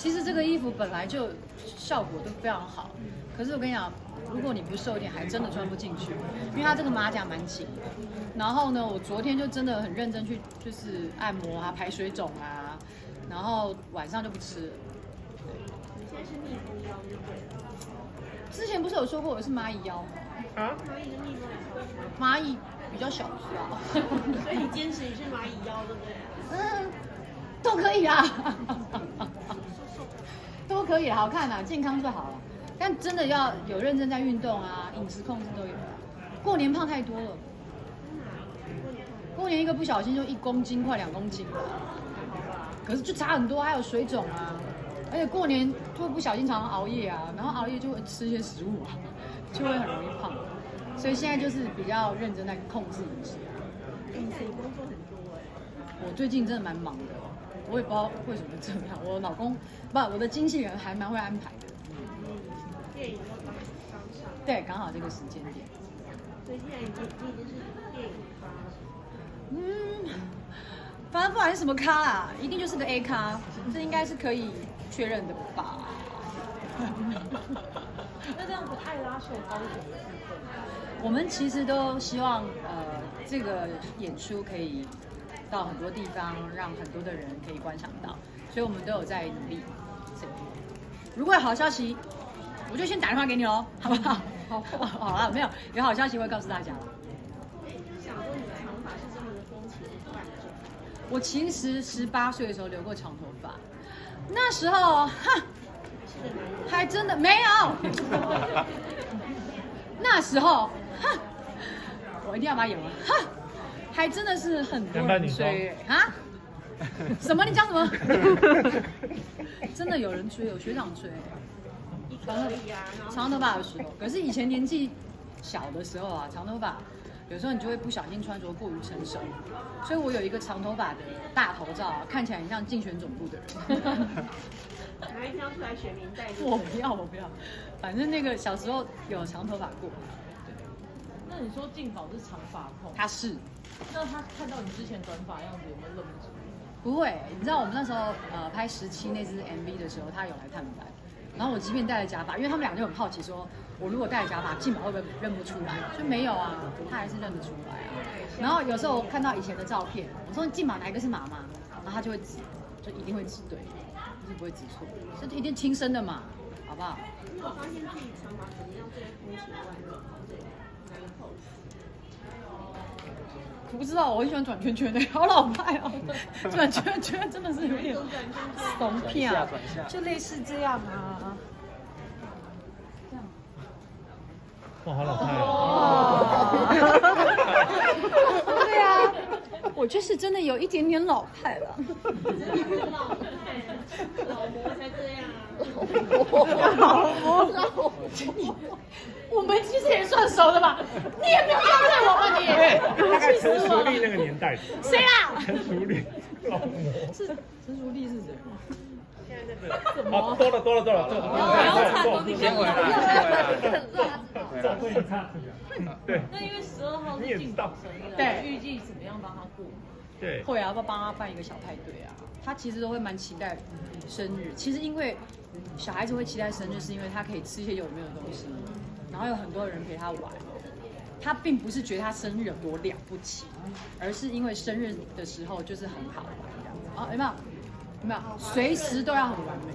其实这个衣服本来就效果都非常好，可是我跟你讲，如果你不瘦一点，还真的穿不进去，因为它这个马甲蛮紧的。然后呢，我昨天就真的很认真去就是按摩啊、排水肿啊，然后晚上就不吃了。你现在是蜜蜂腰就对了。之前不是有说过我是蚂蚁腰吗？啊？蚂蚁跟蜜蜂也是蚂蚁比较小只啊。所以你坚持你是蚂蚁腰，对不对？都可以啊，都可以，好看啊，健康就好了。但真的要有认真在运动啊，饮食控制都有。过年胖太多了，过年一个不小心就1公斤快2公斤了，可是就差很多，还有水肿啊，而且过年就会不小心常常熬夜啊，然后熬夜就会吃一些食物啊，就会很容易胖。所以现在就是比较认真在控制饮食。你工作很多哎。我最近真的蛮忙的，我也不知道为什么这样。我老公我的经纪人还蛮会安排的。电影都刚上。对，刚好这个时间点。所以现在你已经是电影咖。反正不管是什么咖啦，一定就是个 A 咖，这应该是可以确认的吧？那这样子爱拉秀高什么部分？我们其实都希望这个演出可以到很多地方，让很多的人可以观赏到，所以我们都有在努力。如果有好消息，我就先打电话给你喽，好不好？好了，没有好消息会告诉大家。就是想说你的长发是这么的风情万种。我其实18岁的时候留过长头发，那时候还真的没有。那时候我一定要把它演完，还真的是很多人追啊！什么？你讲什么？真的有人追，有学长追。长头发的时候，可是以前年纪小的时候啊，长头发有时候你就会不小心穿着过于成熟，所以我有一个长头发的大头照啊，看起来很像竞选总部的人。哪一天要出来选民代？我不要，反正那个小时候有长头发过。那你说静宝是长发控，他是，那他看到你之前短发样子有没有认不出？不会，你知道我们那时候拍17那支 MV 的时候，他有来探班，然后我即便戴了假发，因为他们两个就很好奇说，我如果戴了假发，静宝会不会认不出来？就没有啊，他还是认得出来啊。然后有时候我看到以前的照片，我说静宝哪一个是妈妈，然后他就会指，就一定会指对，就是不会指错，是一定亲生的嘛，好不好？如果发现自己长发怎么样最风情万种，对，哪个 pose？我不知道，我很喜欢转圈圈的，好老派哦！转圈圈真的是有点怂片啊，就类似这样啊。这样。哇，好老派哦！对啊，我就是真的有一点点老派了。老模才这样啊！我们其实也算熟的吧？你也没有要认我吧你？大概陈淑丽那个年代。谁啦？陈淑丽，老模。是陈淑丽是谁？现在在这。好，多了，你先回来。对。那因为12号是静宝生日，对，预计怎么样帮他过？对。会啊，要不要帮他办一个小派对啊？他其实都会蛮期待生日。其实因为小孩子会期待生日，是因为他可以吃一些有没有的东西，然后有很多人陪他玩。他并不是觉得他生日有多了不起，而是因为生日的时候就是很好玩这样子。有没有？随时都要很完美。